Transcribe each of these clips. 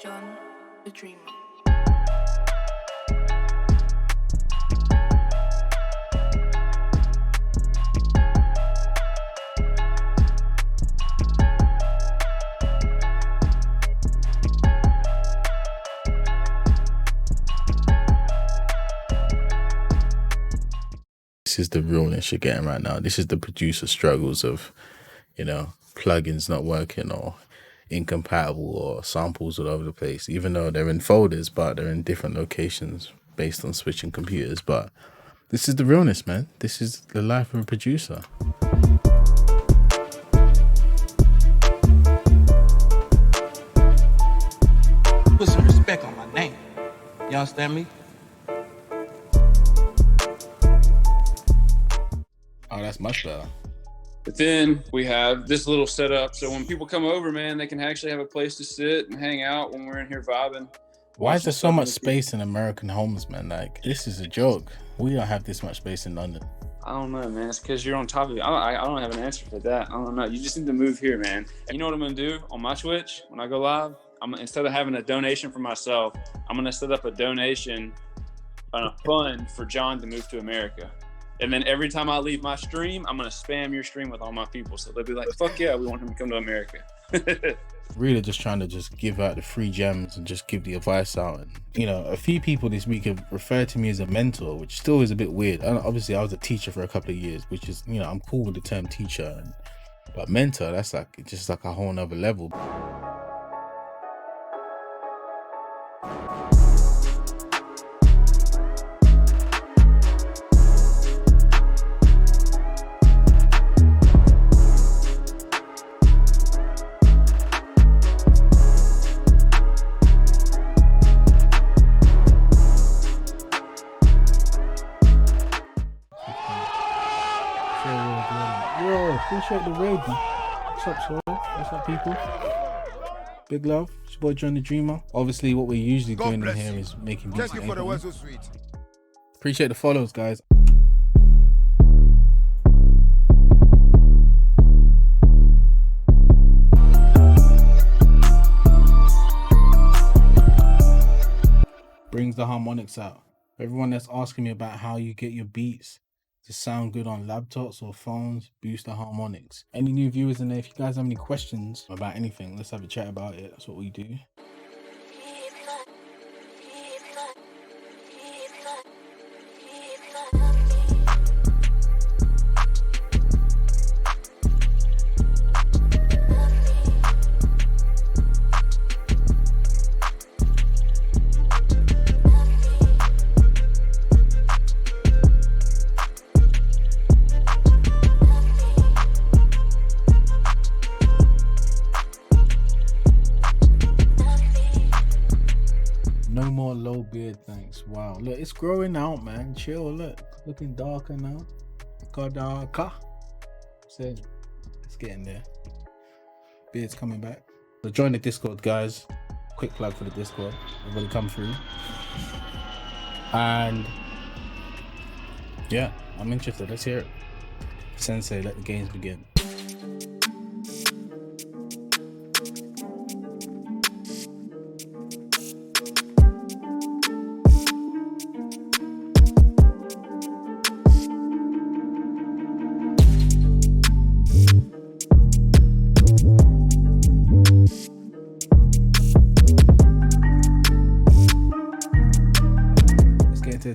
John the Dreamer. This is the realness you're getting right now. This is the producer struggles of, plugins not working or incompatible or samples all over the place, even though they're in folders, but they're in different locations based on switching computers. But this is the realness, man. This is the life of a producer. Put some respect on my name. You understand me? Oh, that's much better. But then we have this little setup. So when people come over, man, they can actually have a place to sit and hang out when we're in here vibing. Why is there so much space in American homes, man? Like, this is a joke. We don't have this much space in London. I don't know, man. It's because you're on top of it. I don't have an answer for that. I don't know. You just need to move here, man. You know what I'm going to do on my Twitch when I go live? Instead of having a donation for myself, I'm going to set up a donation on a fund for John to move to America. And then every time I leave my stream, I'm going to spam your stream with all my people. So they'll be like, fuck yeah, we want him to come to America. Really just trying to just give out the free gems and just give the advice out. And, a few people this week have referred to me as a mentor, which still is a bit weird. And obviously, I was a teacher for a couple of years, which is, I'm cool with the term teacher. But mentor, that's just like a whole nother level. Appreciate the raid. What's up, sir? What's up, people? Big love. It's your boy John the Dreamer. Obviously, what we're usually doing in here is making beats. Thank you for the word so sweet. Appreciate the follows, guys. Brings the harmonics out. Everyone that's asking me about how you get your beats to sound good on laptops or phones, boost the harmonics. Any new viewers in there, if you guys have any questions about anything, let's have a chat about it. That's what we do. No more low beard, thanks. Wow, look, it's growing out, man. Chill, look. Looking darker now. Darker. So, it's getting there. Beard's coming back. So join the Discord, guys. Quick plug for the Discord. Everybody come through. And yeah, I'm interested. Let's hear it. Sensei, let the games begin.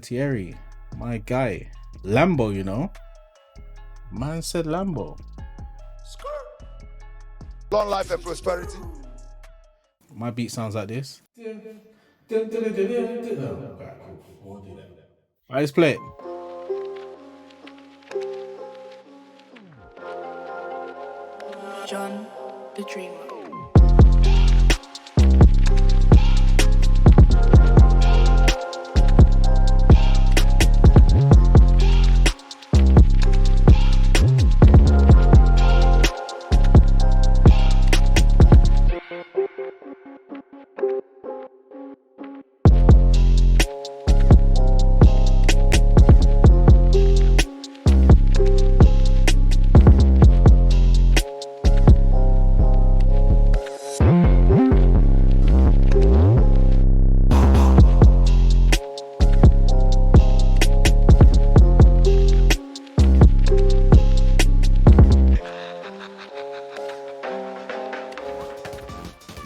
Thierry, my guy. Lambo, man said Lambo. Long life and prosperity. My beat sounds like this. Alright, let's play it. John the Dreamer.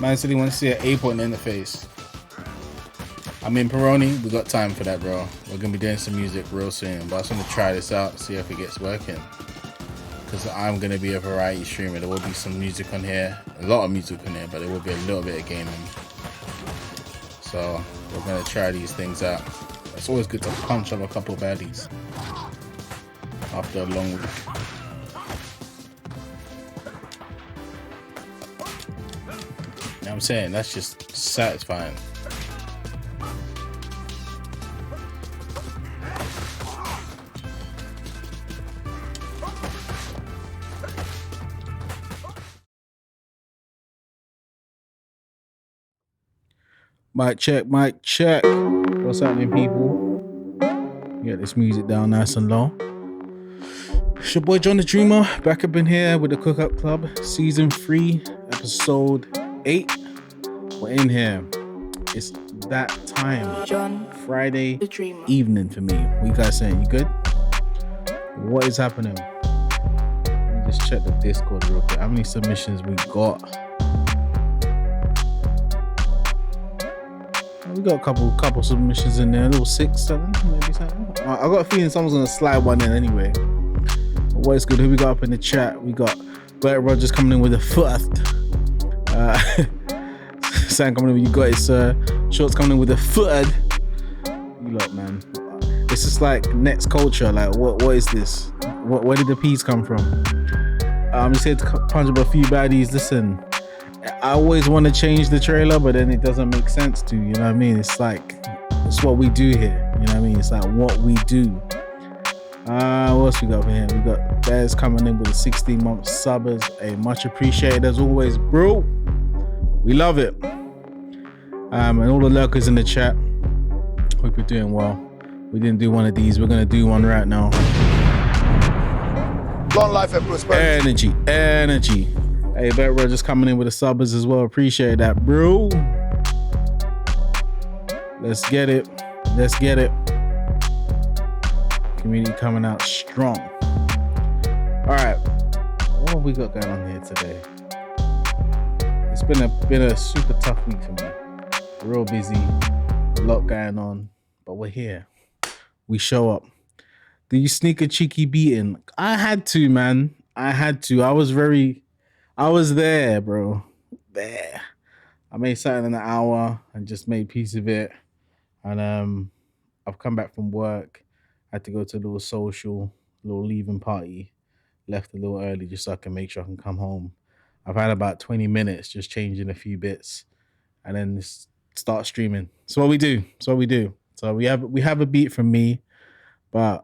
Man City wants to see an A point in the face. I mean, Peroni, we got time for that, bro. We're gonna be doing some music real soon, but I just want to try this out, see if it gets working. Because I'm gonna be a variety streamer. There will be some music on here, a lot of music on here, but there will be a little bit of gaming. So we're gonna try these things out. It's always good to punch up a couple of baddies after a long week. You know what I'm saying? That's just satisfying. Mic check, mic check. What's happening, people? Get this music down nice and low. It's your boy John the Dreamer, back up in here with the Cook Up Club, season 3, episode 8. We're in here. It's that time. John Friday the Dreamer. evening for me. What you guys saying? You good? What is happening? Let me just check the Discord real quick. How many submissions we got? We got a couple submissions in there, a little 6, 7, maybe 7. I got a feeling someone's gonna slide one in anyway. But what is good? Who we got up in the chat? We got Bert Rogers coming in with a first. Sam coming in with you got his Shorts coming in with a third. You lot, man. This is like next culture. Like what is this? Where did the peas come from? I'm just here to punch up a few baddies. Listen. I always want to change the trailer, but then it doesn't make sense to, you know what I mean? It's like, it's what we do here, you know what I mean? It's like what we do. What else we got over here? We got Bears coming in with a 16-month subbers. Hey, much appreciated as always, bro. We love it. And all the lurkers in the chat, hope you're doing well. We didn't do one of these. We're going to do one right now. Long life and prosperity. Energy. Hey, Bet Rogers coming in with the subbers as well. Appreciate that, bro. Let's get it. Community coming out strong. All right. What have we got going on here today? It's been a super tough week for me. Real busy. A lot going on. But we're here. We show up. Do you sneak a cheeky beating? I had to, man. I was there, bro. There. I made something in an hour and just made peace of it. And I've come back from work. I had to go to a little social, little leaving party. Left a little early just so I can make sure I can come home. I've had about 20 minutes just changing a few bits and then just start streaming. It's what we do. So we have a beat from me, but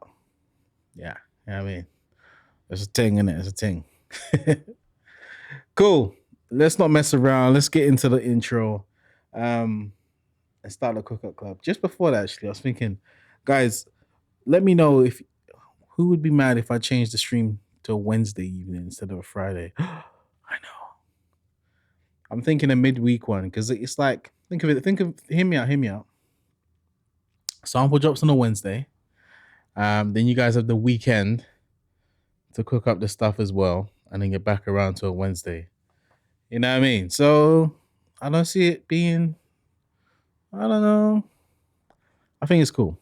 yeah, you know what I mean? There's a thing in it. There's a thing. Cool. Let's not mess around. Let's get into the intro and start the Cook Up Club. Just before that, actually, I was thinking, guys, let me know who would be mad if I changed the stream to a Wednesday evening instead of a Friday. I know. I'm thinking a midweek one because it's like, hear me out. Sample drops on a Wednesday. Then you guys have the weekend to cook up the stuff as well. And then get back around to a Wednesday. You know what I mean? So I don't see it being, I don't know. I think it's cool.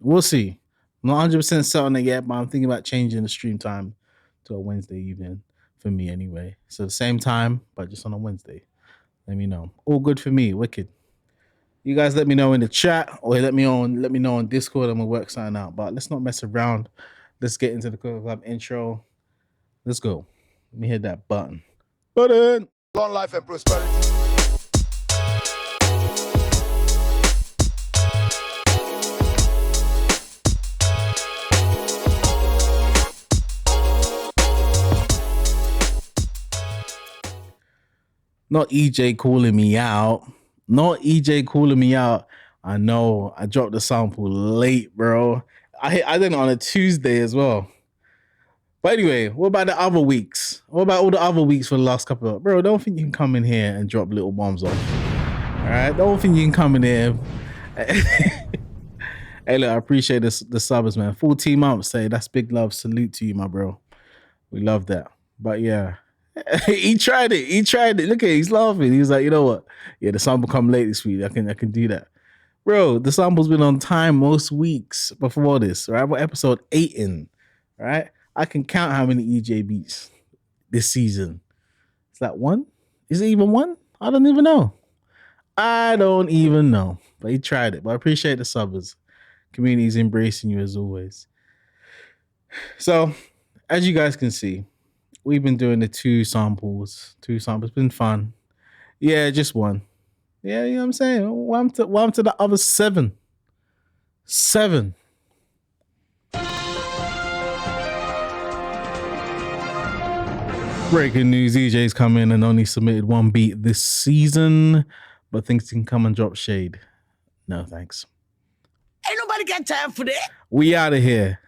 We'll see. I'm not 100% set on it yet, but I'm thinking about changing the stream time to a Wednesday evening for me anyway. So the same time, but just on a Wednesday. Let me know. All good for me. Wicked. You guys let me know in the chat or let me know on Discord and we'll work something out. But let's not mess around. Let's get into the Cook Club intro. Let's go. Let me hit that button. Long life and prosperity. Not EJ calling me out. I know. I dropped the sample late, bro. I did it on a Tuesday as well. But anyway, what about the other weeks? What about all the other weeks for the last couple of... Bro, don't think you can come in here and drop little bombs off. All right? Don't think you can come in here. Hey, look, I appreciate the subbers, man. 14 months, say that's big love. Salute to you, my bro. We love that. But yeah, He tried it. Look at it. He's laughing. He was like, you know what? Yeah, the sample come late this week. I can do that. Bro, the sample's been on time most weeks before this, right? We're episode 8 in, right? I can count how many EJ beats this season. Is that 1? Is it even 1? I don't even know. But he tried it. But I appreciate the subbers. Community's embracing you as always. So, as you guys can see, we've been doing the two samples. It's been fun. Yeah, just one. Yeah, you know what I'm saying? Welcome to the other 7. 7. Breaking news, EJ's come in and only submitted 1 beat this season, but thinks he can come and drop shade. No, thanks. Ain't nobody got time for that. We out of here.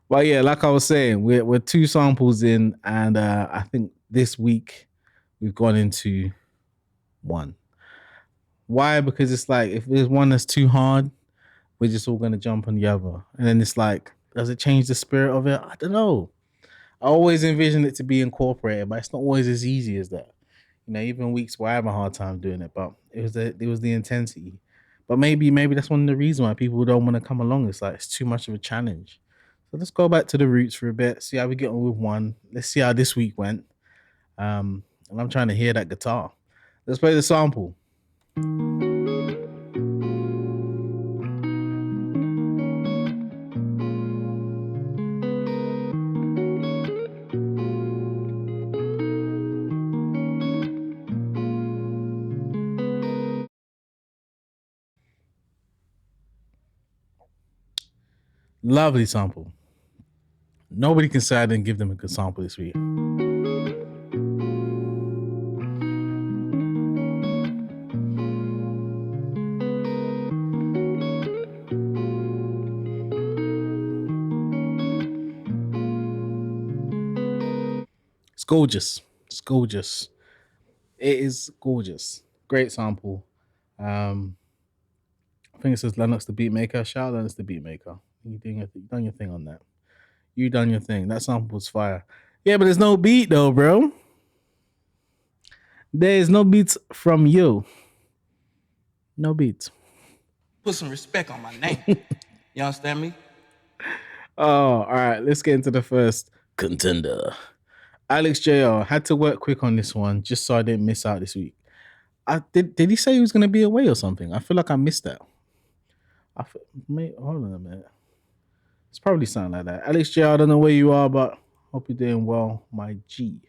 But yeah, like I was saying, we're 2 samples in, and I think this week we've gone into 1. Why? Because it's like, if there's one that's too hard, we're just all gonna jump on the other. And then it's like, does it change the spirit of it? I don't know. I always envision it to be incorporated, but it's not always as easy as that. You know, even weeks where I have a hard time doing it, but it was the intensity. But maybe that's one of the reasons why people don't want to come along. It's like, it's too much of a challenge. So let's go back to the roots for a bit, see how we get on with 1. Let's see how this week went. And I'm trying to hear that guitar. Let's play the sample. Lovely sample. Nobody can say I didn't give them a good sample this week. It's gorgeous. It is gorgeous. Great sample. I think it says Lennox the Beatmaker. Shout out Lennox the Beatmaker. You done your thing on that. You done your thing. That sample was fire. Yeah, but there's no beat though, bro. There is no beats from you. No beats. Put some respect on my name. You understand me? Oh, all right. Let's get into the first contender. Alex JR had to work quick on this one just so I didn't miss out this week. Did he say he was going to be away or something? I feel like I missed that. Hold on a minute. It's probably something like that. Alex JR, I don't know where you are, but hope you're doing well, my G.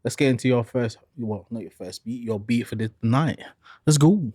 Let's get into your first, well, not your first beat, your beat for the night. Let's go.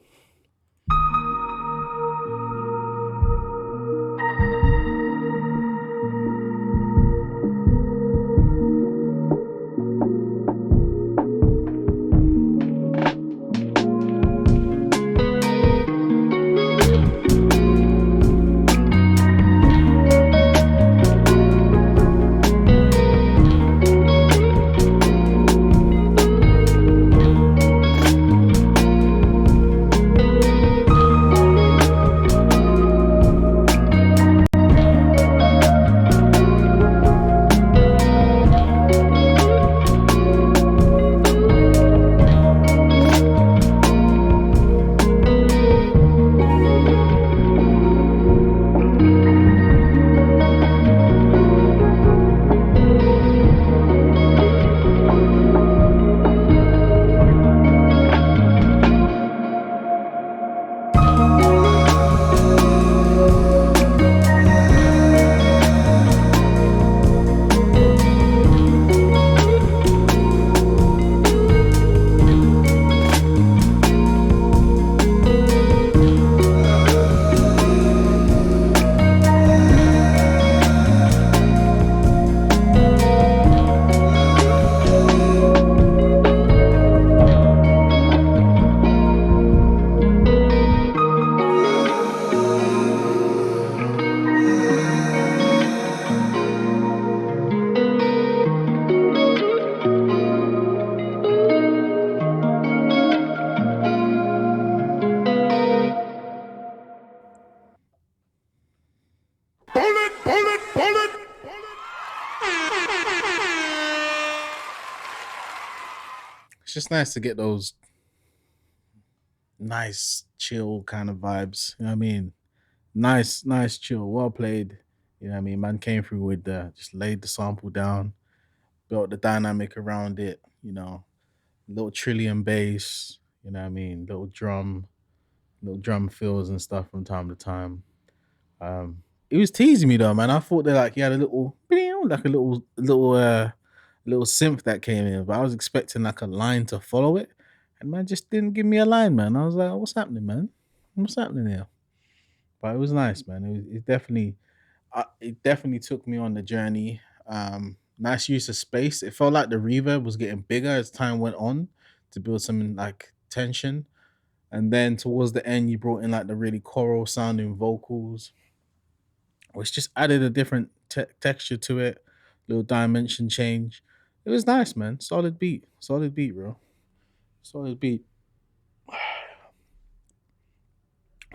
It's just nice to get those nice, chill kind of vibes. You know what I mean? Nice, chill. Well played. You know what I mean? Man came through with just laid the sample down, built the dynamic around it. Little trillion bass. You know what I mean? Little drum fills and stuff from time to time. It was teasing me though, man. I thought that like he had a little, like a little synth that came in, but I was expecting like a line to follow it, and man just didn't give me a line, man. I was like, what's happening, man? What's happening here? But it was nice, man. It definitely took me on the journey. Nice use of space. It felt like the reverb was getting bigger as time went on to build some like tension. And then towards the end, you brought in like the really choral sounding vocals, which just added a different texture to it, little dimension change. It was nice, man. Solid beat, bro. Solid beat. What's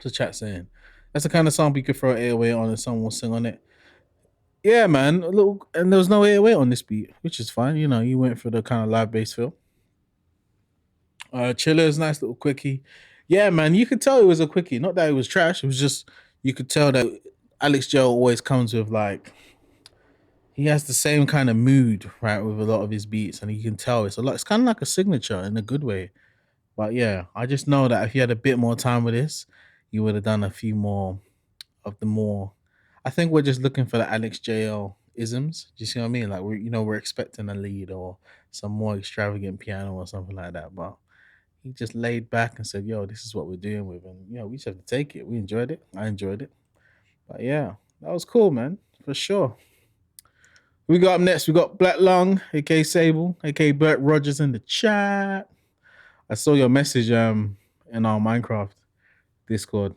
the chat saying? That's the kind of song you could throw 808 on and someone will sing on it. Yeah, man. A little, and there was no 808 on this beat, which is fine. You went for the kind of live bass feel. Chiller's nice little quickie. Yeah, man, you could tell it was a quickie. Not that it was trash. It was just you could tell that Alex Joe always comes with like he has the same kind of mood, right, with a lot of his beats, and you can tell it's a lot. It's kind of like a signature in a good way. But yeah, I just know that if you had a bit more time with this, you would have done a few more of the more. I think we're just looking for the Alex JL isms. Do you see what I mean? Like we're expecting a lead or some more extravagant piano or something like that, but he just laid back and said, "Yo, this is what we're dealing with," and we just have to take it. We enjoyed it. I enjoyed it. But yeah, that was cool, man, for sure. We got up next. We got Black Lung, aka Sable, aka Bert Rogers in the chat. I saw your message in our Minecraft Discord,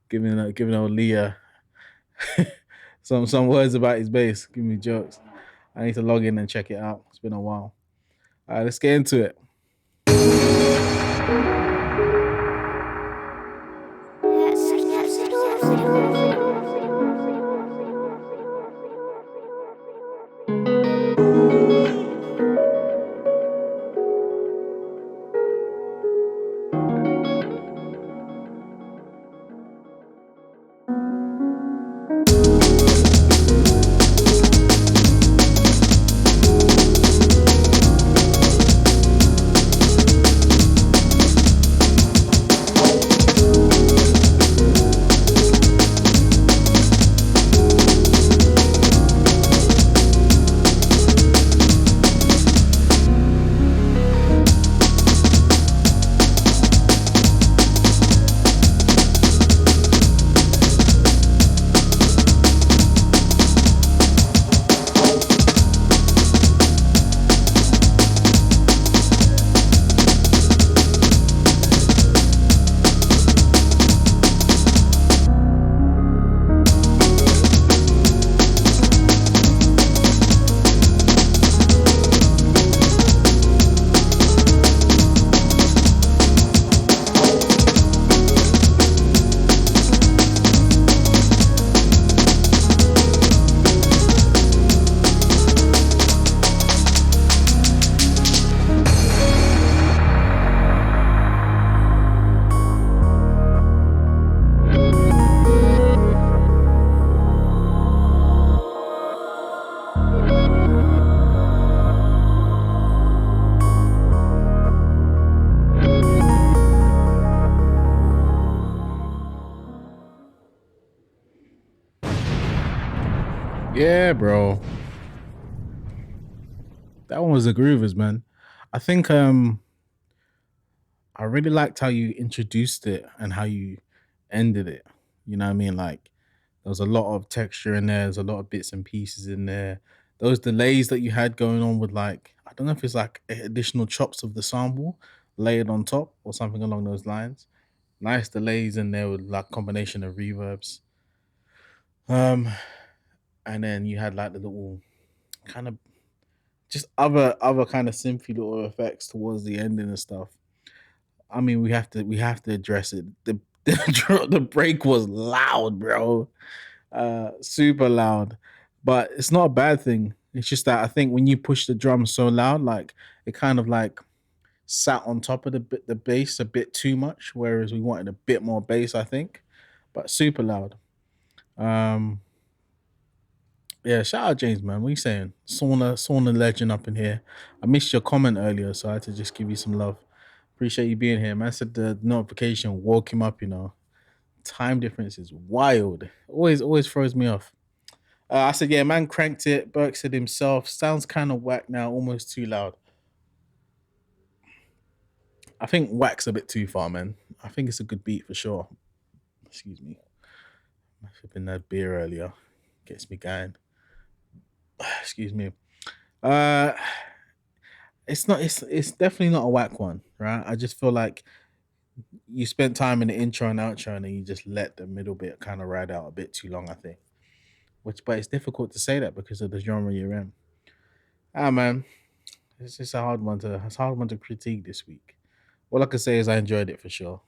giving old Leah some words about his bass. Give me jokes. I need to log in and check it out. It's been a while. All right, let's get into it. Yeah, bro. That one was the groovers, man. I think I really liked how you introduced it and how you ended it. You know what I mean? Like there was a lot of texture in there, there's a lot of bits and pieces in there. Those delays that you had going on with like, I don't know if it's like additional chops of the sample layered on top or something along those lines. Nice delays in there with like combination of reverbs. And then you had like the little kind of just other kind of synthy little effects towards the ending and stuff. I mean, we have to address it. The break was loud, bro. Super loud. But it's not a bad thing. It's just that I think when you push the drum so loud, like it kind of like sat on top of the bass a bit too much, whereas we wanted a bit more bass, I think. But super loud. Um, yeah, shout out James, man. What you saying? Sauna legend up in here. I missed your comment earlier, so I had to just give you some love. Appreciate you being here, man. I said the notification woke him up, Time difference is wild. Always throws me off. I said, yeah, man cranked it. Burke said himself, sounds kind of whack now, almost too loud. I think whack's a bit too far, man. I think it's a good beat for sure. Excuse me. I should have been that beer earlier. Gets me going. Excuse me. It's definitely not a whack one, right? I just feel like you spent time in the intro and outro and then you just let the middle bit kind of ride out a bit too long, I think. But it's difficult to say that because of the genre you're in. Man, it's just a hard one to critique this week. All I can say is I enjoyed it for sure.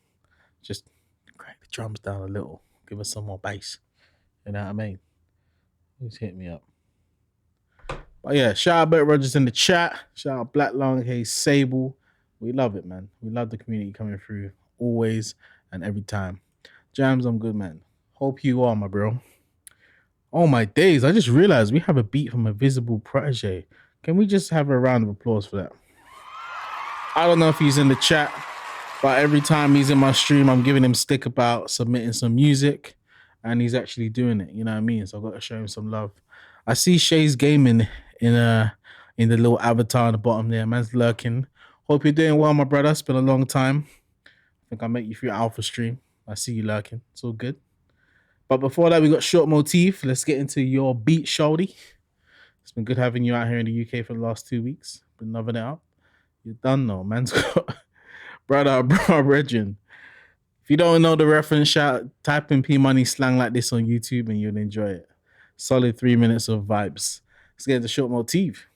Just crank the drums down a little. Give us some more bass. You know what I mean? Just hit me up. But yeah, shout out Bert Rogers in the chat. Shout out Black Long, hey Sable. We love it, man. We love the community coming through always and every time. Jams, I'm good, man. Hope you are, my bro. Oh my days, I just realized we have a beat from a Visible Protege. Can we just have a round of applause for that? I don't know if he's in the chat, but every time he's in my stream, I'm giving him stick about submitting some music, and he's actually doing it. You know what I mean? So I've got to show him some love. I see Shay's Gaming in the little avatar on the bottom there. Man's lurking. Hope you're doing well, my brother. It's been a long time. I think I met you through Alpha stream. I see you lurking. It's all good. But before that, we got Short Motif. Let's get into your beat, Shorty. It's been good having you out here in the UK for the last 2 weeks. Been loving it up. You're done though. Man's got brother, Regin. If you don't know the reference, type in P Money slang like this on YouTube and you'll enjoy it. Solid 3 minutes of vibes. Let's get into Short Motif.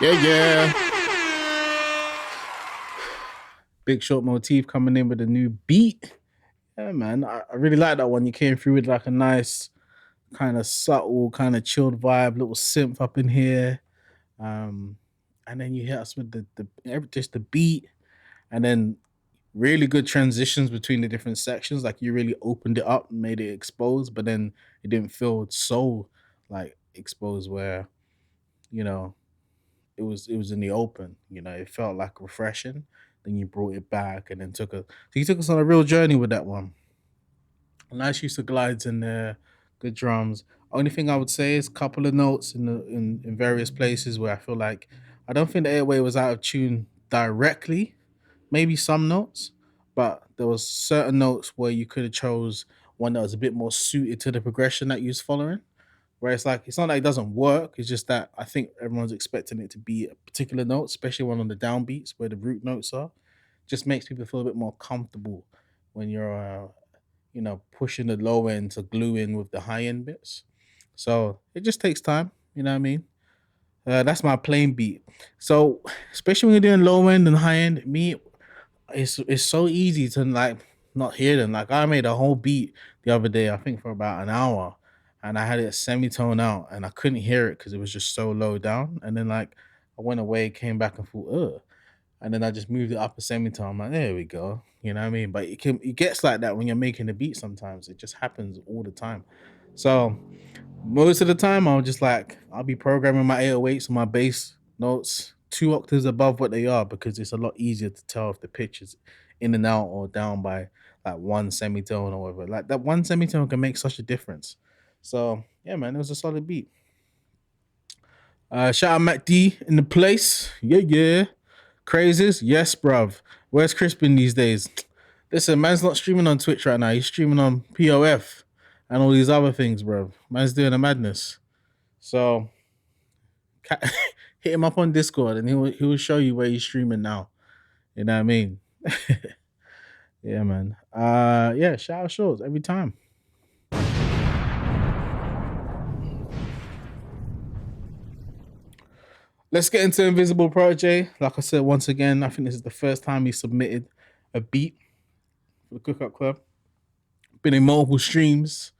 Yeah. Big Short Motif coming in with a new beat. Yeah, man. I really like that one. You came through with like a nice, kind of subtle, kind of chilled vibe, little synth up in here. And then you hit us with just the beat, and then really good transitions between the different sections. Like you really opened it up, made it exposed, but then it didn't feel so like exposed where, it was in the open. It felt like refreshing. Then you brought it back and then you took us on a real journey with that one. Nice use of glides in there, good drums. Only thing I would say is a couple of notes in various places where I feel like I don't think the 808 was out of tune directly. Maybe some notes, but there was certain notes where you could have chose one that was a bit more suited to the progression that you was following. Where it's like it's not that it doesn't work. It's just that I think everyone's expecting it to be a particular note, especially one on the downbeats where the root notes are. Just makes people feel a bit more comfortable when you're, pushing the low end to glue in with the high end bits. So it just takes time. You know what I mean? That's my plain beat. So especially when you're doing low end and high end, it's so easy to like not hear them. Like I made a whole beat the other day, I think for about an hour, and I had it semitone out, and I couldn't hear it because it was just so low down. And then like I went away, came back, and thought, ugh. And then I just moved it up a semitone. I'm like, there we go. You know what I mean? But it gets like that when you're making a beat. Sometimes it just happens all the time. So most of the time, I'll be programming my 808s and my bass notes 2 octaves above what they are because it's a lot easier to tell if the pitch is in and out or down by like one semitone or whatever. Like that one semitone can make such a difference. So yeah, man, it was a solid beat. Shout out Mac D in the place. Yeah. Crazes? Yes, bruv. Where's Crispin these days? Listen, man's not streaming on Twitch right now. He's streaming on POF and all these other things, bruv. Man's doing a madness. So hit him up on Discord and he will show you where he's streaming now. You know what I mean? Yeah, man. Yeah, shout out Shorts every time. Let's get into Invisible Protege. Like I said, once again, I think this is the first time he submitted a beat for the Cookout Club. Been in multiple streams,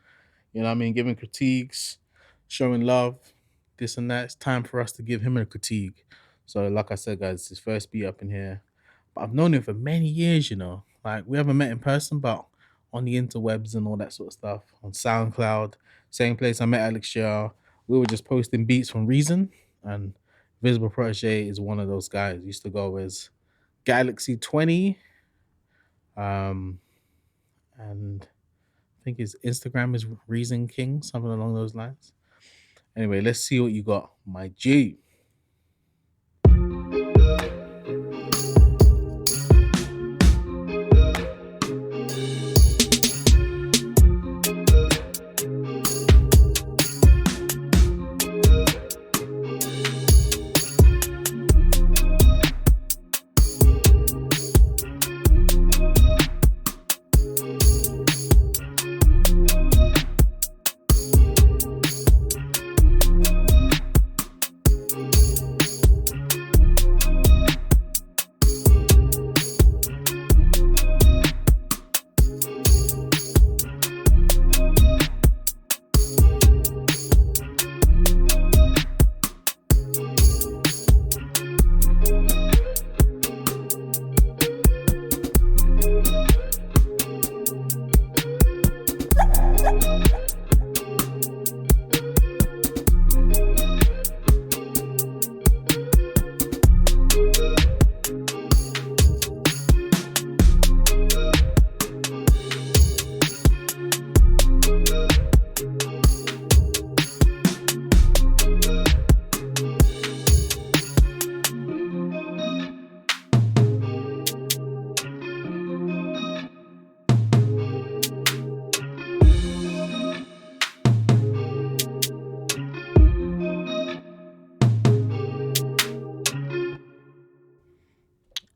you know what I mean, giving critiques, showing love, this and that. It's time for us to give him a critique. So like I said, guys, it's his first beat up in here. But I've known him for many years, you know. Like, we haven't met in person, but on the interwebs and all that sort of stuff. On SoundCloud, same place I met Alex Jar. We were just posting beats from Reason, and Visible Protege is one of those guys. Used to go as Galaxy 20. And I think his Instagram is Reason King, something along those lines. Anyway, let's see what you got, my G.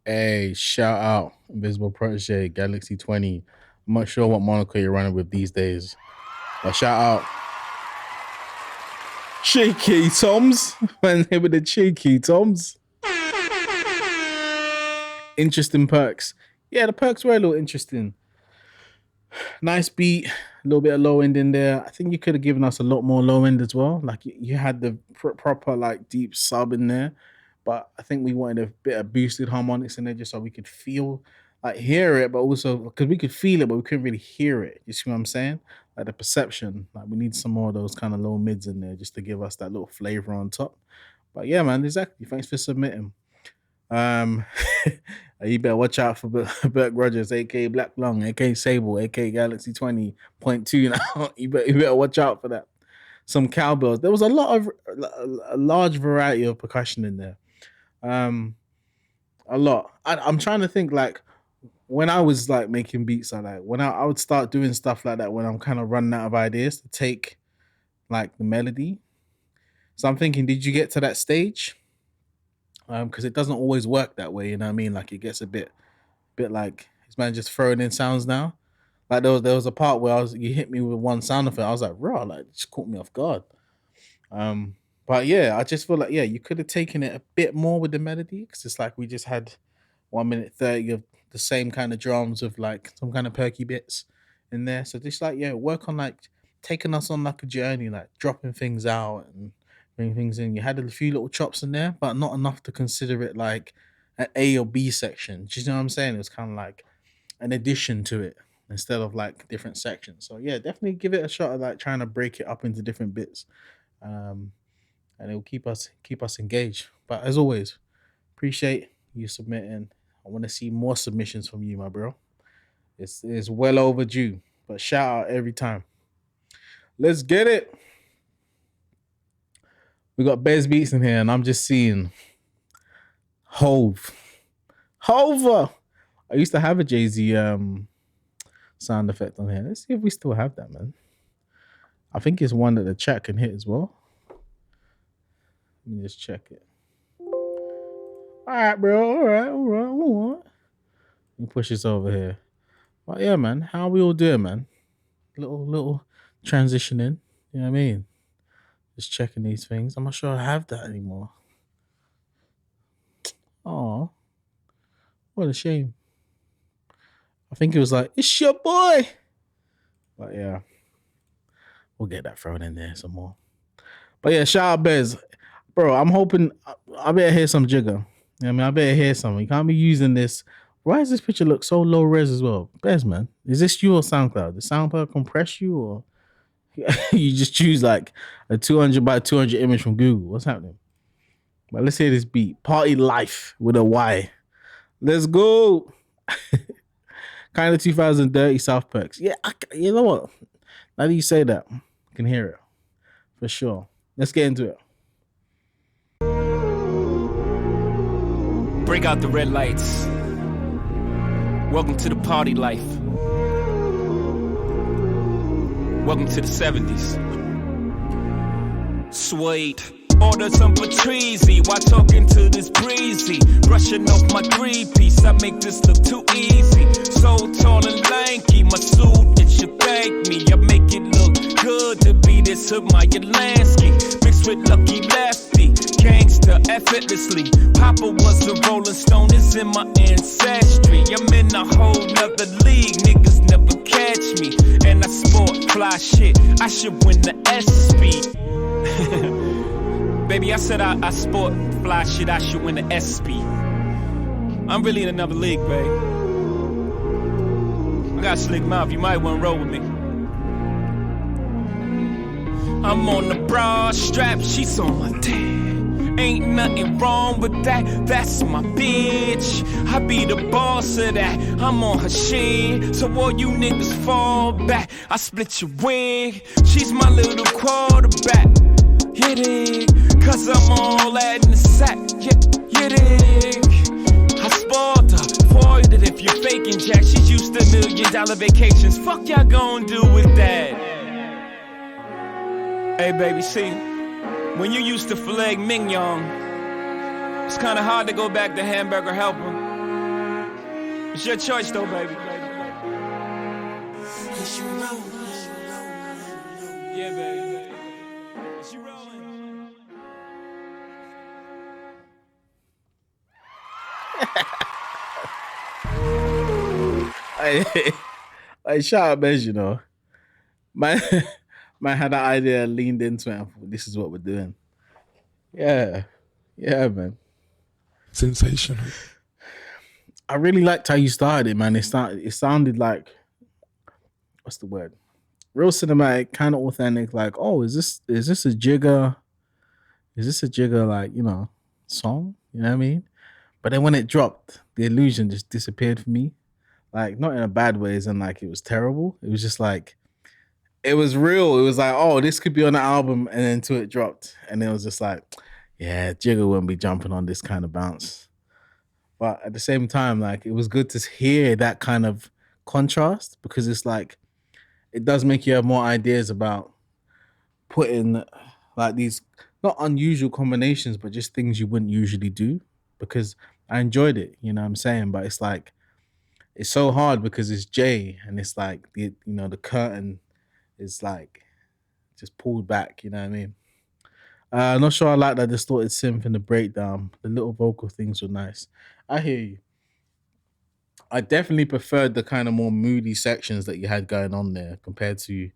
Hey, shout out Invisible Protege, Galaxy 20. I'm not sure what moniker you're running with these days. But shout out Cheeky Toms. Man, here with the Cheeky Toms. Interesting perks. Yeah, the perks were a little interesting. Nice beat, a little bit of low end in there. I think you could have given us a lot more low end as well. Like you had the proper like deep sub in there. But I think we wanted a bit of boosted harmonics in there just so we could feel, like hear it, but also because we could feel it, but we couldn't really hear it. You see what I'm saying? Like the perception. Like we need some more of those kind of low mids in there just to give us that little flavor on top. But yeah, man, exactly. Thanks for submitting. You better watch out for Burke Rogers, aka Black Lung, aka Sable, aka Galaxy 20.2 now. You better watch out for that. some cowbells. There was a large variety of percussion in there. A lot. I'm trying to think like when I was like making beats like that, when I would start doing stuff like that when I'm kind of running out of ideas to take like the melody. So I'm thinking, did you get to that stage? Because it doesn't always work that way, you know what I mean? Like it gets a bit like this man just throwing in sounds now. Like there was a part where you hit me with one sound effect. I was like, raw, like it just caught me off guard. But yeah, I just feel like you could have taken it a bit more with the melody because it's like we just had 1 minute 30 of the same kind of drums with like some kind of perky bits in there. So just like work on like taking us on like a journey, like dropping things out and bringing things in. You had a few little chops in there, but not enough to consider it like an A or B section. Do you know what I'm saying? It was kind of like an addition to it instead of like different sections. So yeah, definitely give it a shot at like trying to break it up into different bits. And it will keep us engaged. But as always, appreciate you submitting. I want to see more submissions from you, my bro. It's well overdue. But shout out every time. Let's get it. We got Bez Beats in here, and I'm just seeing Hove. I used to have a Jay-Z sound effect on here. Let's see if we still have that, man. I think it's one that the chat can hit as well. Let me just check it. All right, bro. All right. Let me push this over here. But yeah, man, how we all doing, man? Little transitioning. You know what I mean? Just checking these things. I'm not sure I have that anymore. Oh, what a shame. I think it was like, it's your boy. But yeah, we'll get that thrown in there some more. But yeah, shout out Bez. Bro, I'm hoping I better hear some Jigga. You know what I mean? I better hear something. You can't be using this. Why does this picture look so low res as well? Bez, man. Is this you or SoundCloud? Did SoundCloud compress you or you just choose like a 200 by 200 image from Google? What's happening? But let's hear this beat. Party Life with a Y. Let's go. Kind of 2030 South Perks. Yeah, you know what? Now that you say that, I can hear it. For sure. Let's get into it. Break out the red lights. Welcome to the party life. Welcome to the 70s. Sweet. Order some Patrizi while talking to this breezy. Brushing off my 3-piece, I make this look too easy. So tall and lanky, my suit, it should thank me. I make it look good to be this of my Lansky. Mixed with Lucky Lefty, gangster effortlessly. Papa was a Rolling Stone, it's in my ancestry. I'm in a whole nother league, niggas never catch me. And I sport fly shit, I should win the SP. Baby, I said I sport fly shit, I should win the SP. I'm really in another league, babe. I got a slick mouth, you might wanna roll with me. I'm on the broad strap, she's on my dick. Ain't nothing wrong with that, that's my bitch. I be the boss of that, I'm on her shit. So all you niggas fall back, I split your wig. She's my little quarterback, you dig? Cause I'm all that in the sack, you dig? I spoiled her, foiled it if you're faking Jack. She's used to $1 million vacations, fuck y'all gon' do with that? Hey baby, see, when you used to filet mignon, it's kinda hard to go back to hamburger helper. It's your choice though, baby. Yeah, baby. Is you rolling? I shout out Bez, you know. Man had that idea, leaned into it, and thought, this is what we're doing. Yeah, man. Sensational. I really liked how you started it, man. It sounded like, what's the word? Real cinematic, kind of authentic. Like, oh, is this a Jigga? Is this a Jigga, like, you know, song? You know what I mean? But then when it dropped, the illusion just disappeared for me. Like, not in a bad way, as in like it was terrible. It was just like, it was real. It was like, oh, this could be on the album, and then until it dropped, and it was just like, yeah, Jigga wouldn't be jumping on this kind of bounce. But at the same time, like, it was good to hear that kind of contrast, because it's like, it does make you have more ideas about putting like these not unusual combinations, but just things you wouldn't usually do, because I enjoyed it, you know what I'm saying? But it's like, it's so hard because it's Jay, and it's like, the curtain is like just pulled back, you know what I mean? I'm not sure I like that distorted synth in the breakdown. The little vocal things were nice. I hear you. I definitely preferred the kind of more moody sections that you had going on there compared to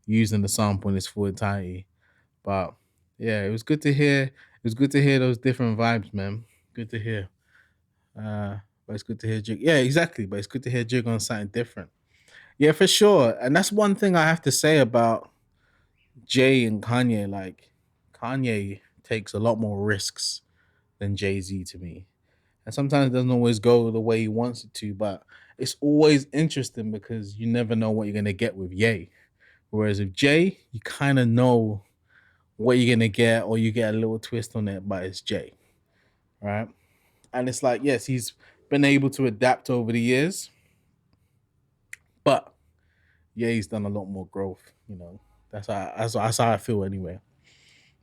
using the sample in its full entirety. But yeah, it was good to hear. It was good to hear those different vibes, man. Good to hear. But it's good to hear Jig. Yeah, exactly. But it's good to hear Jig on something different. Yeah, for sure. And that's one thing I have to say about Jay and Kanye. Like, Kanye takes a lot more risks than Jay-Z to me. And sometimes it doesn't always go the way he wants it to, but it's always interesting because you never know what you're going to get with Ye. Whereas with Jay, you kind of know what you're going to get, or you get a little twist on it, but it's Jay, right? And it's like, yes, he's been able to adapt over the years, but Ye's done a lot more growth, you know. That's how I feel anyway.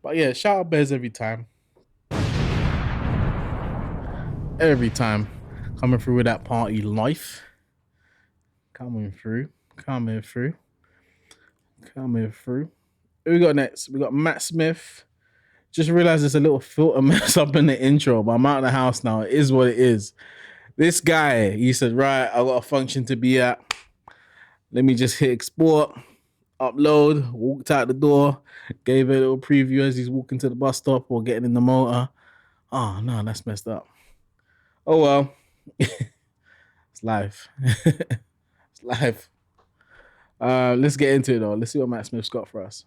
But yeah, shout out Bez every time. Every time. Coming through with that party life. Coming through. Who we got next? We got Matt Smith. Just realized there's a little filter mess up in the intro, but I'm out of the house now. It is what it is. This guy, he said, right, I got a function to be at. Let me just hit export, upload, walked out the door, gave a little preview as he's walking to the bus stop or getting in the motor. Oh, no, that's messed up. Oh, well. It's life. It's life. Let's get into it, though. Let's see what Matt Smith's got for us.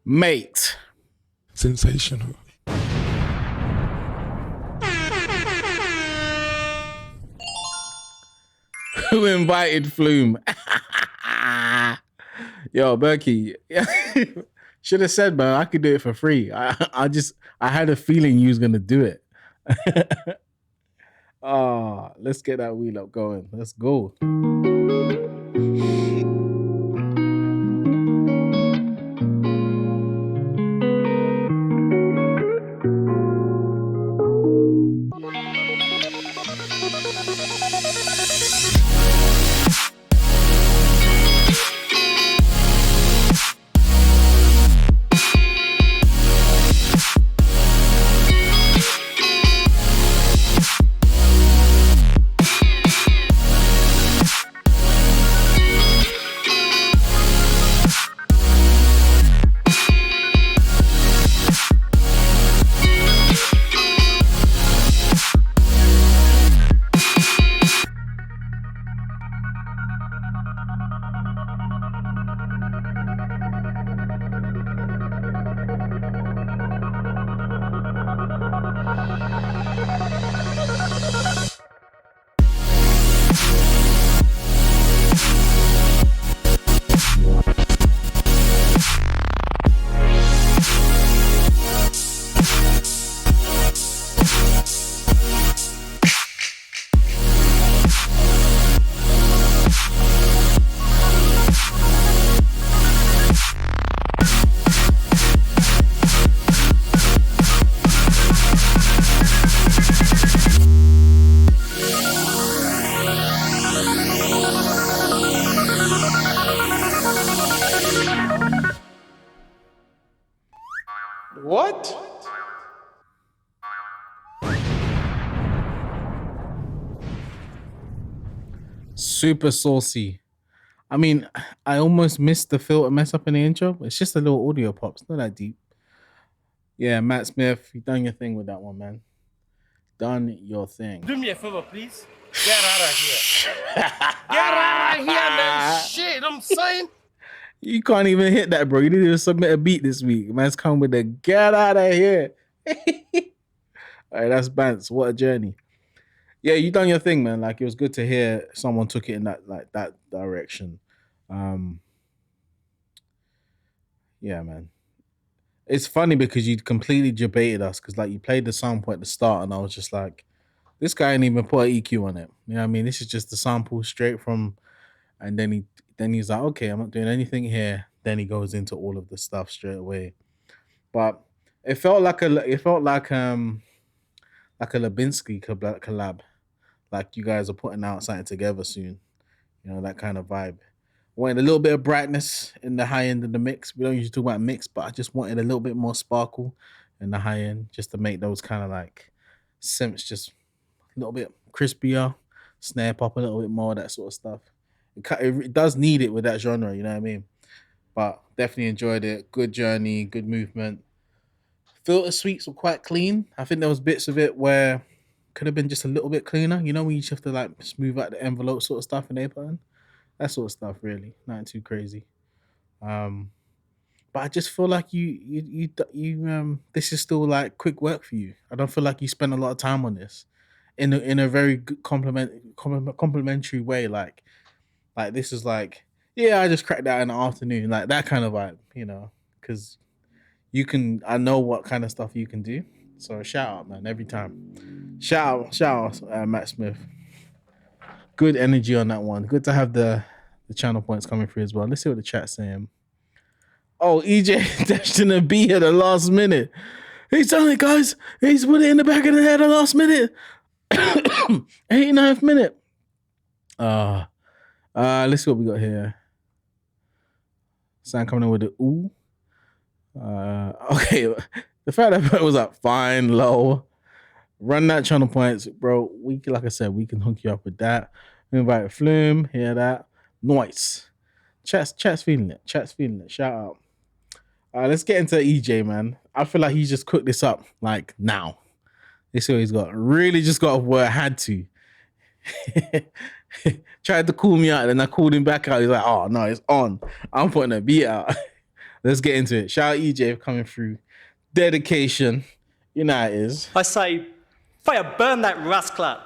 Mate. Sensational. Who invited Flume? Yo, Berkey. Should have said, man, I could do it for free. I had a feeling you was gonna do it. Let's get that wheel up going. Let's go. What? Super saucy. I mean, I almost missed the filter mess up in the intro. It's just a little audio pop. It's not that deep. Yeah, Matt Smith, you done your thing with that one, man. Done your thing. Do me a favor, please. Get out of here. Get out of here, man. Shit, I'm saying. You can't even hit that, bro. You need to submit a beat this week. Man's come with the get out of here. All right, that's Bance. What a journey. Yeah, you done your thing, man. Like, it was good to hear someone took it in that direction. Yeah, man. It's funny because you completely debated us because, like, you played the sample at the start and I was just like, this guy ain't even put an EQ on it. You know what I mean? This is just the sample straight from, and then he's like, okay, I'm not doing anything here. Then he goes into all of the stuff straight away. But it felt like a Lebinsky collab. Like you guys are putting out something together soon. You know, that kind of vibe. Wanted a little bit of brightness in the high end of the mix. We don't usually talk about mix, but I just wanted a little bit more sparkle in the high end just to make those kind of like synths just a little bit crispier, snare pop a little bit more, that sort of stuff. It does need it with that genre, you know what I mean? But definitely enjoyed it. Good journey, good movement. Filter sweeps were quite clean. I think there was bits of it where could have been just a little bit cleaner. You know, when you just have to like smooth out the envelope sort of stuff in Ableton. That sort of stuff, really. Nothing too crazy. But I just feel like you this is still like quick work for you. I don't feel like you spent a lot of time on this in a very good complimentary way. Like this is like, yeah, I just cracked that in the afternoon, like that kind of vibe, you know, because I know what kind of stuff you can do. So shout out, man, every time. Shout out, Matt Smith. Good energy on that one. Good to have the channel points coming through as well. Let's see what the chat's saying. Oh, EJ dashed in a beat at the last minute. He's done it, guys. He's put it in the back of the head at the last minute. 89th minute. Let's see what we got here. Sam coming in with the ooh. Okay. The fact that it was like fine, low. Run that channel points, bro. Like I said, we can hook you up with that. We invite Flume, hear that. Nice. Chat's feeling it. Shout out. Let's get into EJ, man. I feel like he's just cooked this up like now. This is what he's got. Really just got off where I had to. Tried to call me out, and then I called him back out. He's like, oh no, it's on. I'm putting a beat out. Let's get into it. Shout out EJ for coming through. Dedication. You know how it is. I say, fire burn that rascal.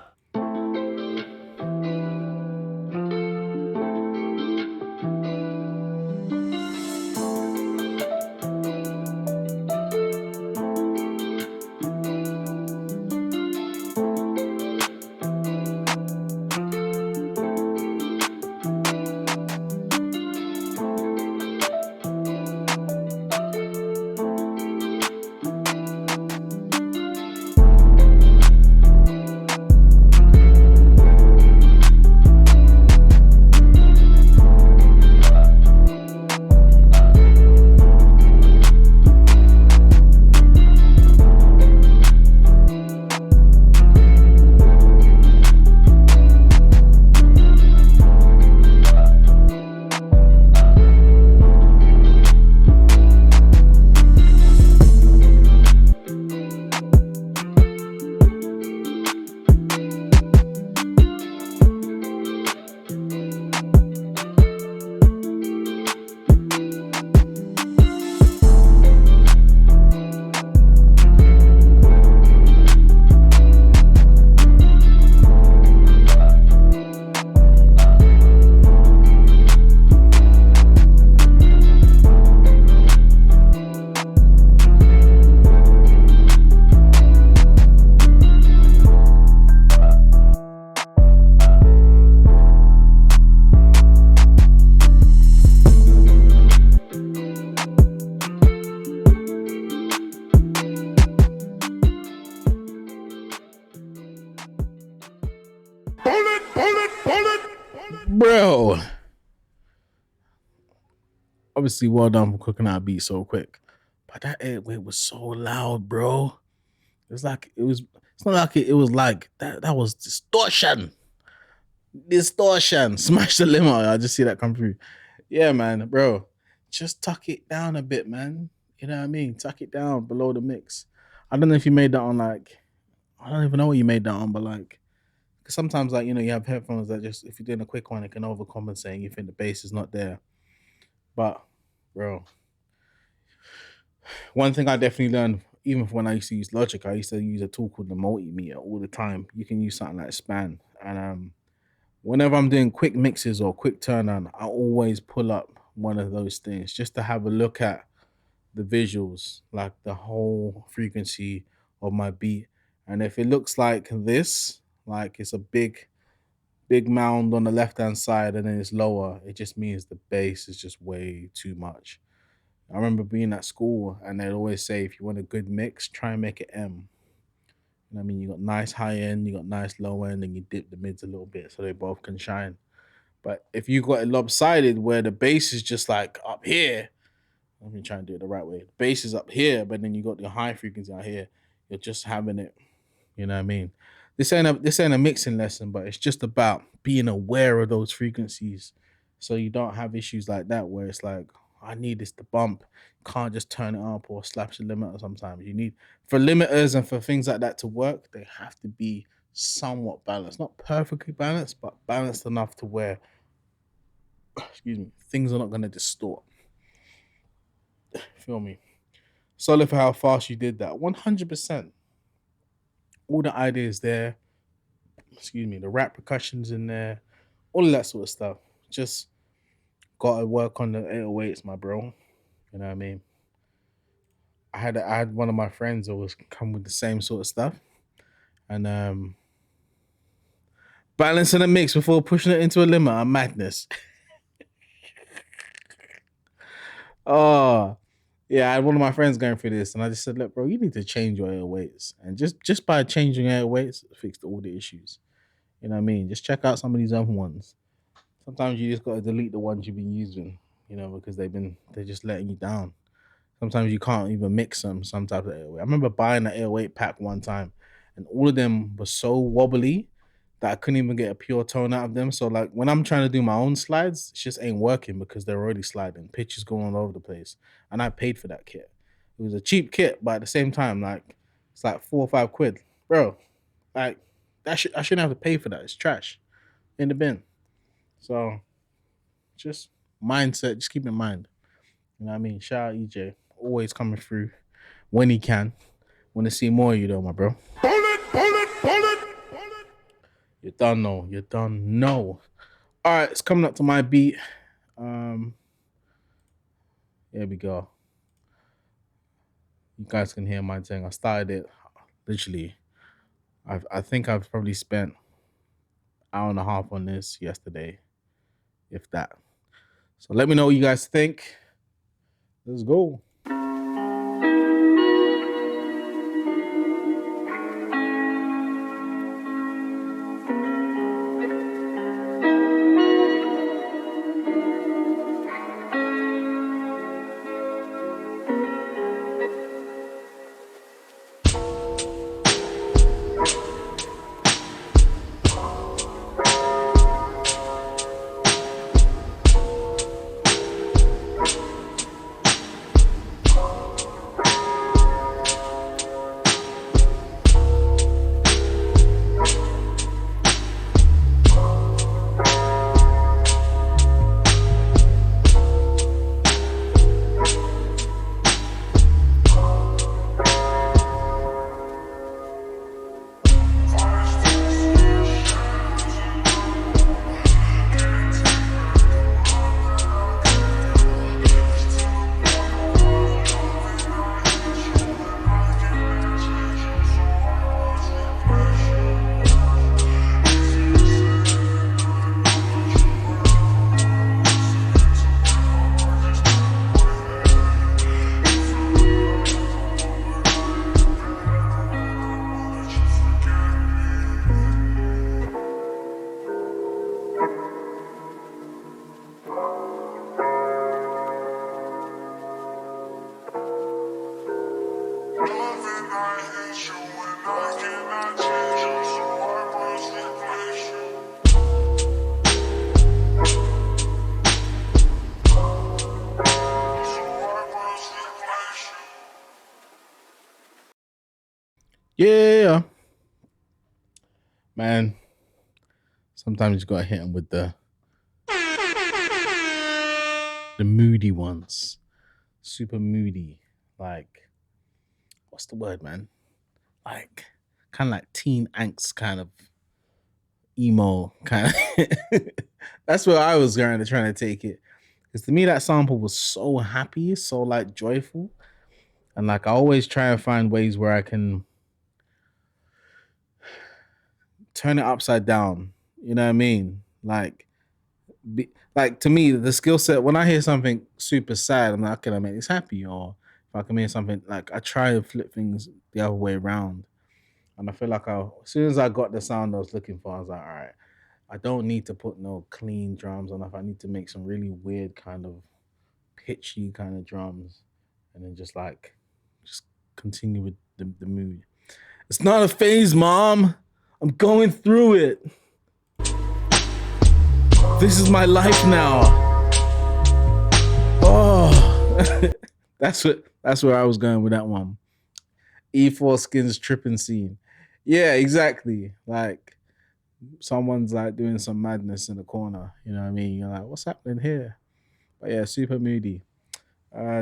Obviously, well done for cooking out a beat so quick. but that 808 was so loud, bro. It's like it was. It's not like it was like that. That was distortion. Distortion. Smash the limiter. I just see that come through. Yeah, man, bro. Just tuck it down a bit, man. You know what I mean? Tuck it down below the mix. I don't know if you made that on like. I don't even know what you made that on, but like, cause sometimes like you have headphones that just if you're doing a quick one, it can overcompensate. And you think the bass is not there, but bro. One thing I definitely learned, even when I used to use Logic, I used to use a tool called the multimeter all the time. You can use something like Span. And whenever I'm doing quick mixes or quick turn on, I always pull up one of those things just to have a look at the visuals, like the whole frequency of my beat. And if it looks like this, like it's a big mound on the left-hand side and then it's lower, it just means the bass is just way too much. I remember being at school and they'd always say, if you want a good mix, try and make it M. You know what I mean? You got nice high end, you got nice low end, and you dip the mids a little bit so they both can shine. But if you got it lopsided where the bass is just like up here, let me try and do it the right way. The bass is up here, but then you got the high frequency out here. You're just having it. You know what I mean? This ain't a mixing lesson, but it's just about being aware of those frequencies so you don't have issues like that where it's like, I need this to bump. Can't just turn it up or slap the limiter sometimes. You need, for limiters and for things like that to work, they have to be somewhat balanced. Not perfectly balanced, but balanced enough to where, excuse me, things are not going to distort. Feel me? Solid for how fast you did that. 100%. All the ideas there. Excuse me, the rap percussions in there. All of that sort of stuff. Just gotta work on the 808s, my bro. You know what I mean? I had one of my friends always come with the same sort of stuff. And balancing a mix before pushing it into a limiter, madness. Oh, yeah, I had one of my friends going through this, and I just said, look, bro, you need to change your 808s. And just by changing 808s, fixed all the issues. You know what I mean? Just check out some of these other ones. Sometimes you just got to delete the ones you've been using, because they're just letting you down. Sometimes you can't even mix them, some type of 808. I remember buying an 808 pack one time, and all of them were so wobbly that I couldn't even get a pure tone out of them. So like when I'm trying to do my own slides, it just ain't working because they're already sliding. Pitches going all over the place. And I paid for that kit. It was a cheap kit, but at the same time, like it's like $4 or $5. Bro, like I shouldn't have to pay for that. It's trash. In the bin. So just mindset, just keep in mind. You know what I mean? Shout out EJ. Always coming through when he can. Want to see more of you though, my bro. Bullet. You done know. You done know. All right, it's coming up to my beat. Here we go. You guys can hear my thing. I started it literally. I think I've probably spent an hour and a half on this yesterday, if that. So let me know what you guys think. Let's go. Yeah. Man, sometimes you gotta hit them with the moody ones. Super moody. Like, what's the word, man? Like, kind of like teen angst kind of emo kind of. That's where I was trying to take it. Because to me, that sample was so happy, so like joyful. And like, I always try and find ways where I can turn it upside down. You know what I mean? Like, like to me, the skill set, when I hear something super sad, I'm like, okay, I make this happy. Or if I can hear something, like, I try to flip things the other way around. And I feel like as soon as I got the sound I was looking for, I was like, all right, I don't need to put no clean drums on. If I need to make some really weird kind of pitchy kind of drums, and then just continue with the mood. It's not a phase, Mom. I'm going through it. This is my life now. Oh, that's where I was going with that one. E4 Skins tripping scene. Yeah, exactly. Like, someone's like doing some madness in the corner. You know what I mean? You're like, what's happening here? But yeah, super moody.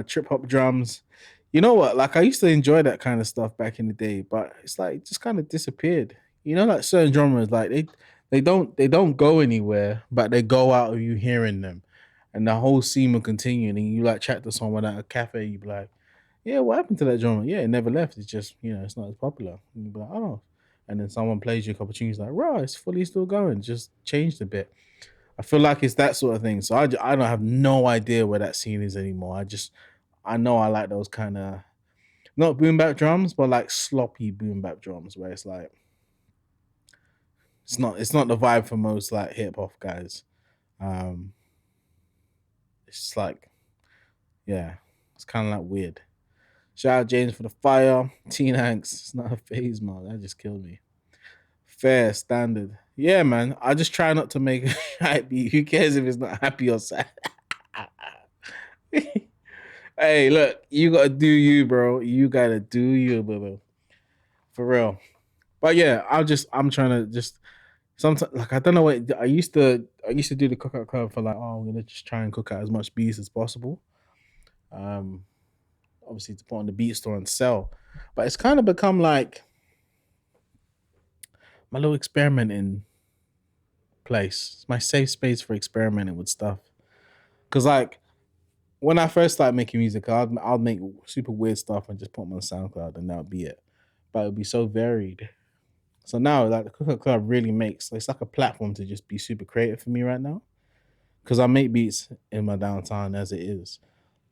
Trip hop drums. You know what? Like, I used to enjoy that kind of stuff back in the day, but it's like it just kind of disappeared. You know, like certain drummers, like they don't go anywhere, but they go out of you hearing them, and the whole scene will continue. And you like chat to someone at a cafe, you be like, yeah, what happened to that drummer? Yeah, it never left. It's just, it's not as popular. And you be like, oh. And then someone plays you a couple tunes like, right, it's fully still going. Just changed a bit. I feel like it's that sort of thing. So I don't have no idea where that scene is anymore. I know I like those kind of, not boom bap drums, but like sloppy boom bap drums where it's like, it's not the vibe for most like hip hop guys. It's just like, yeah, it's kind of like weird. Shout out James for the fire. Teen Angst. It's not a phase, man. That just killed me. Fair, standard. Yeah, man. I just try not to make it happy. Who cares if it's not happy or sad? Hey, look, you gotta do you, bro. You gotta do you, bro. For real. But yeah, I'm trying to just sometimes, like, I don't know what I used to do the cookout club for, like, oh, I'm gonna just try and cook out as much beats as possible. Obviously to put on the beat store and sell. But it's kind of become like my little experimenting place. It's my safe space for experimenting with stuff. Cause like when I first started making music, I'll make super weird stuff and just put them on SoundCloud and that would be it. But it would be so varied. So now, like, the Cookout Club really makes, it's like a platform to just be super creative for me right now. Cause I make beats in my downtime as it is.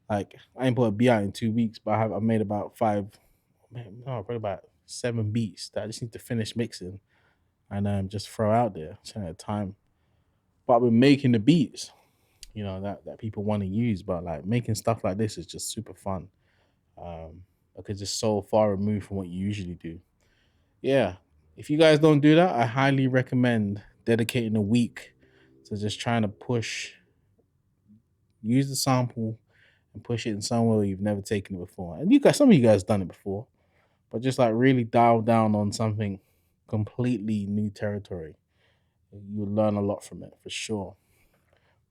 Like, I ain't put a beat out in 2 weeks, but I made about probably about 7 beats that I just need to finish mixing and just throw out there. Just at time. But I've been making the beats, that people want to use. But like making stuff like this is just super fun. Because it's so far removed from what you usually do. Yeah. If you guys don't do that, I highly recommend dedicating a week to just trying to use the sample and push it in somewhere you've never taken it before. And some of you guys done it before, but just like really dial down on something completely new territory. You'll learn a lot from it for sure.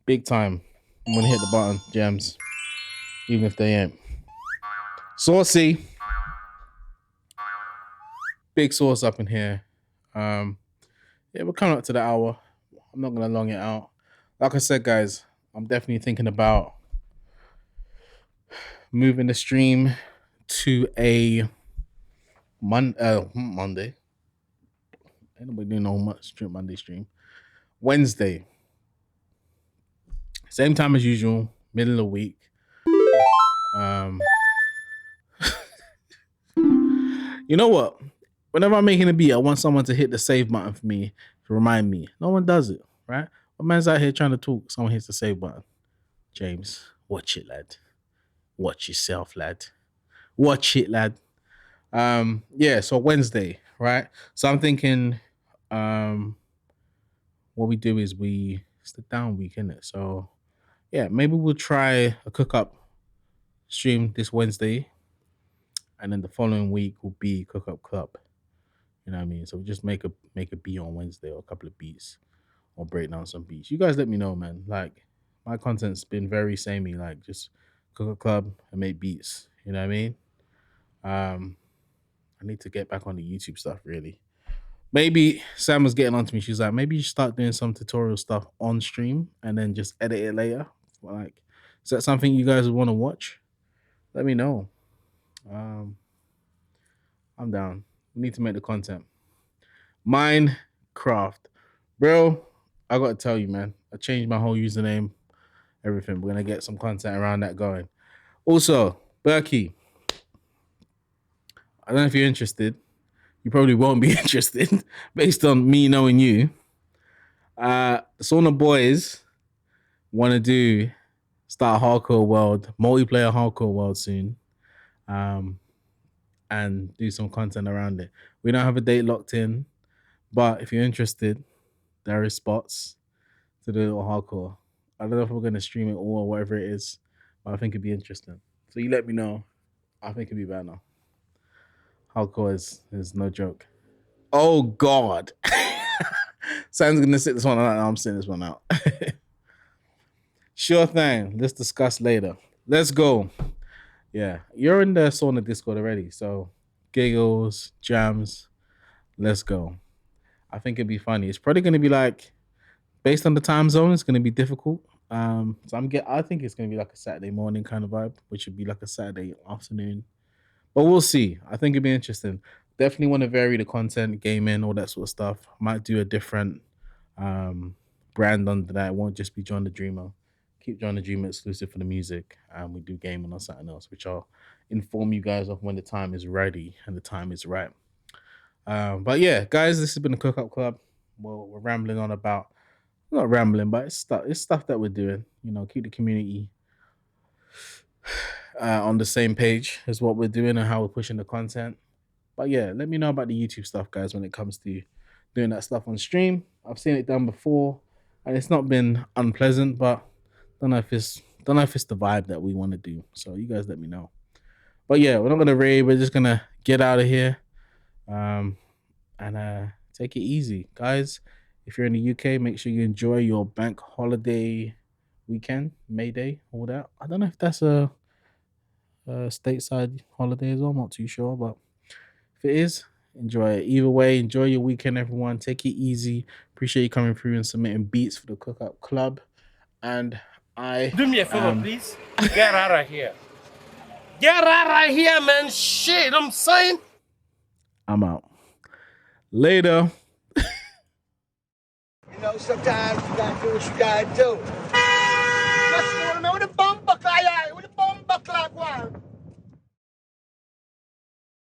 Big time. I'm gonna hit the button, gems, even if they ain't. Saucy. Big sauce up in here. Yeah, we're coming up to the hour. I'm not gonna long it out. Like I said, guys, I'm definitely thinking about moving the stream to a Monday. Ain't nobody doing no much Monday stream. Wednesday. Same time as usual, middle of the week. You know what? Whenever I'm making a beat, I want someone to hit the save button for me to remind me. No one does it, right? One man's out here trying to talk, someone hits the save button. James, watch it, lad. Watch yourself, lad. Watch it, lad. Yeah, so Wednesday, right? So I'm thinking what we do is it's the down week, isn't it? So yeah, maybe we'll try a cook up stream this Wednesday, and then the following week will be Cook Up Club. You know what I mean? So we just make a beat on Wednesday or a couple of beats or break down some beats. You guys let me know, man. Like my content's been very samey, like just cook a club and make beats. You know what I mean? I need to get back on the YouTube stuff, really. Maybe Sam was getting onto me. She's like, maybe you should start doing some tutorial stuff on stream and then just edit it later. Like, is that something you guys would want to watch? Let me know. I'm down. We need to make the content. Minecraft. Bro, I got to tell you, man. I changed my whole username, everything. We're going to get some content around that going. Also, Berkey, I don't know if you're interested. You probably won't be interested based on me knowing you. The Sauna Boys want to start Hardcore World, multiplayer Hardcore World soon. And do some content around it. We don't have a date locked in, but if you're interested, there is spots to do a little hardcore. I don't know if we're going to stream it all or whatever it is, but I think it'd be interesting. So you let me know. I think it'd be better. Hardcore is no joke. Oh, God. Sam's going to sit this one out. I'm sitting this one out. Sure thing. Let's discuss later. Let's go. Yeah, you're in the Sauna Discord already, so giggles, jams, let's go. I think it'd be funny. It's probably going to be like, based on the time zone, it's going to be difficult. So I think it's going to be like a Saturday morning kind of vibe, which would be like a Saturday afternoon. But we'll see. I think it'd be interesting. Definitely want to vary the content, gaming, all that sort of stuff. Might do a different brand under that. It won't just be John the Dreamer. Keep John the Dreamer exclusive for the music, and we do gaming on something else, which I'll inform you guys of when the time is ready and the time is right. But yeah, guys, this has been the Cook Up Club. Well, we're rambling on about, not rambling, but it's stuff that we're doing. You know, keep the community on the same page as what we're doing and how we're pushing the content. But yeah, let me know about the YouTube stuff, guys, when it comes to doing that stuff on stream. I've seen it done before, and it's not been unpleasant, but don't know if it's the vibe that we want to do. So you guys let me know. But yeah, we're not gonna raid. We're just gonna get out of here, and take it easy, guys. If you're in the UK, make sure you enjoy your bank holiday weekend, May Day, all that. I don't know if that's a stateside holiday as well. I'm not too sure, but if it is, enjoy it. Either way, enjoy your weekend, everyone. Take it easy. Appreciate you coming through and submitting beats for the Cook Up Club. And do me a favor, please. Get out of here. Get out of here, man. Shit, I'm saying. I'm out. Later. You know, sometimes you gotta do what you gotta do. Just wanna know where the bumper clock, one.